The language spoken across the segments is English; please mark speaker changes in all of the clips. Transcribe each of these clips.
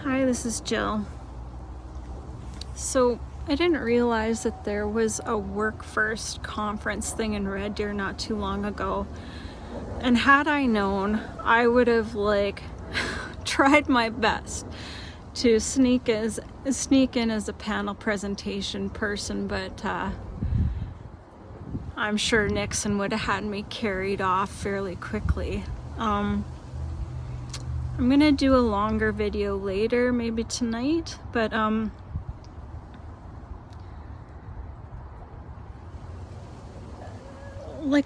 Speaker 1: Hi, this is Jill. So I didn't realize that there was a WorkFirst conference thing in Red Deer not too long ago. And had I known, I would have tried my best to sneak in as a panel presentation person, but I'm sure Nixon would have had me carried off fairly quickly. I'm gonna do a longer video later, maybe tonight, but I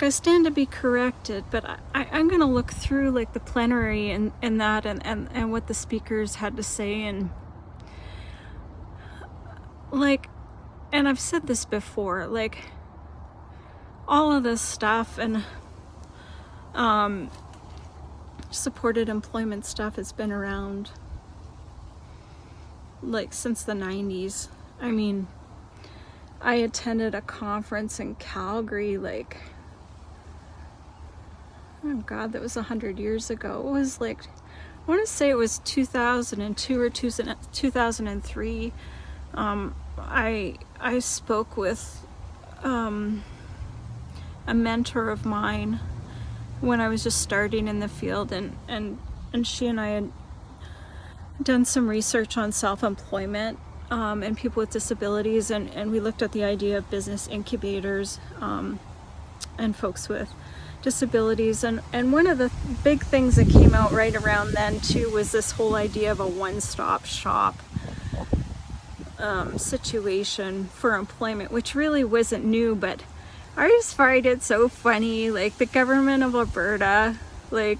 Speaker 1: stand to be corrected, but I'm gonna look through the plenary and that and what the speakers had to say, and I've said this before, all of this stuff and supported employment stuff has been around since the 90s. I mean, I attended a conference in Calgary oh God, that was 100 years ago. It was I want to say it was 2002 or 2003. I spoke with a mentor of mine when I was just starting in the field, and she and I had done some research on self-employment and people with disabilities, and we looked at the idea of business incubators and folks with disabilities, and one of the big things that came out right around then too was this whole idea of a one-stop shop situation for employment, which really wasn't new, but I just find it so funny, the Government of Alberta, that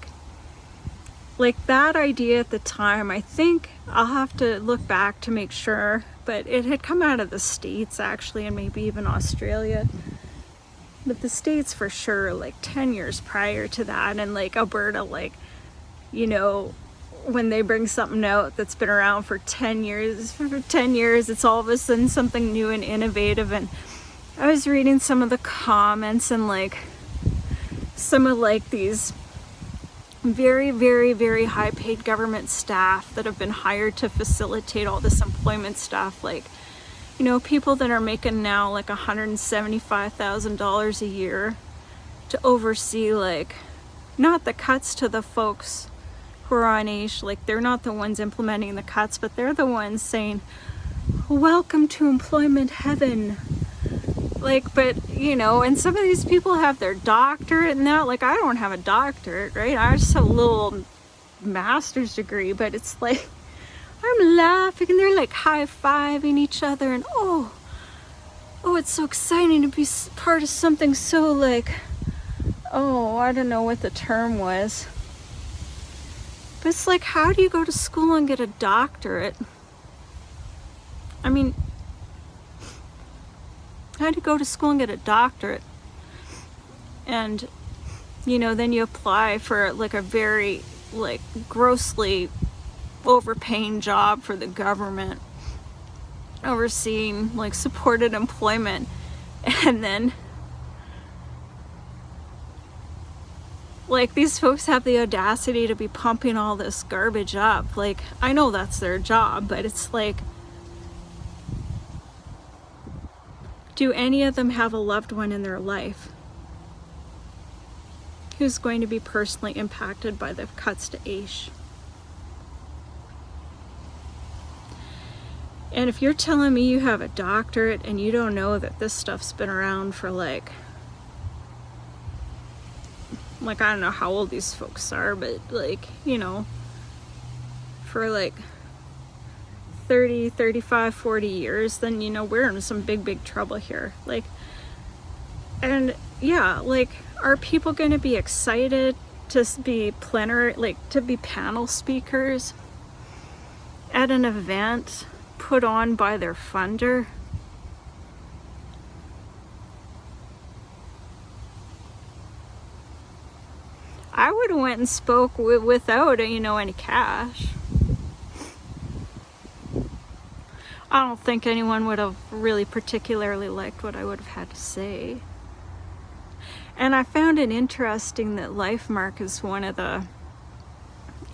Speaker 1: idea at the time. I think I'll have to look back to make sure, but it had come out of the States actually, and maybe even Australia, but the States for sure 10 years prior to that, and Alberta, when they bring something out that's been around for 10 years, it's all of a sudden something new and innovative. And I was reading some of the comments, and some of these very, very, very high paid government staff that have been hired to facilitate all this employment stuff, people that are making now $175,000 a year to oversee not the cuts to the folks who are on age, they're not the ones implementing the cuts, but they're the ones saying, welcome to employment heaven. But and some of these people have their doctorate and that. I don't have a doctorate, right? I just have a little master's degree, but it's I'm laughing, and they're high-fiving each other, and oh, it's so exciting to be part of something so oh, I don't know what the term was. But it's how do you go to school and get a doctorate? I mean, how do you go to school and get a doctorate? And, then you apply for a very, grossly overpaying job for the government, overseeing supported employment, and then these folks have the audacity to be pumping all this garbage up. I know that's their job, but it's do any of them have a loved one in their life who's going to be personally impacted by the cuts to AISH? And if you're telling me you have a doctorate and you don't know that this stuff's been around for I don't know how old these folks are, but for 30, 35, 40 years, then we're in some big trouble here. And yeah, are people going to be excited to be plenary, to be panel speakers at an event put on by their funder? I would have went and spoke without any cash. I don't think anyone would have really particularly liked what I would have had to say. And I found it interesting that LifeMark is one of the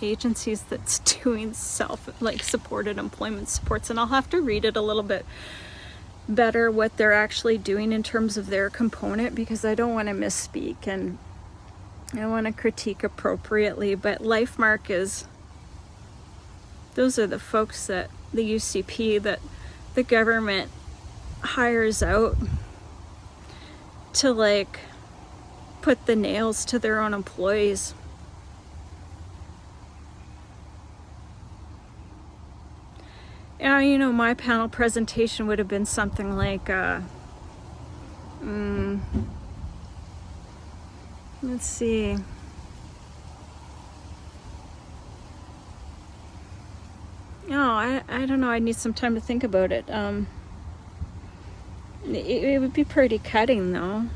Speaker 1: agencies that's doing supported employment supports, and I'll have to read it a little bit better what they're actually doing in terms of their component, because I don't want to misspeak and I want to critique appropriately. But LifeMark those are the folks that the UCP that the government hires out to put the nails to their own employees. And my panel presentation would have been something like, let's see. I don't know. I need some time to think about it. It would be pretty cutting, though.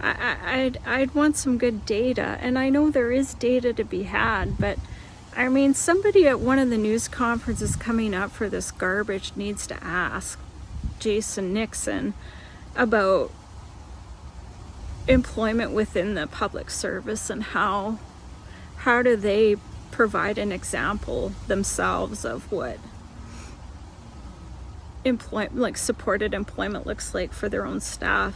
Speaker 1: I'd want some good data, and I know there is data to be had, but I mean, somebody at one of the news conferences coming up for this garbage needs to ask Jason Nixon about employment within the public service and how do they provide an example themselves of what supported employment looks like for their own staff.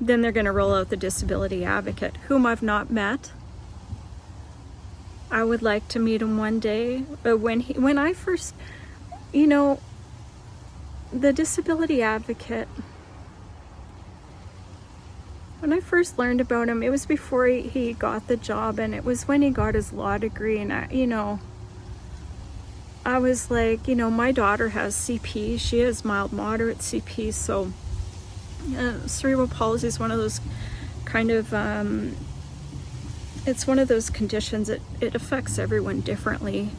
Speaker 1: Then they're going to roll out the disability advocate, whom I've not met. I would like to meet him one day. But when I first, the disability advocate, when I first learned about him, it was before he got the job, and it was when he got his law degree. And I was like, my daughter has CP. She has mild moderate CP, so cerebral palsy is one of those kind of it's one of those conditions. It affects everyone differently,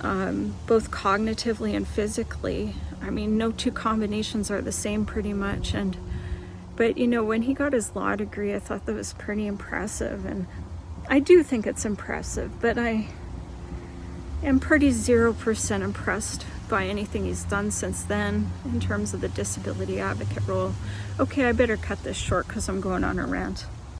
Speaker 1: both cognitively and physically. I mean, no two combinations are the same pretty much. But when he got his law degree, I thought that was pretty impressive, and I do think it's impressive, but I am pretty 0% impressed by anything he's done since then in terms of the disability advocate role. Okay, I better cut this short because I'm going on a rant.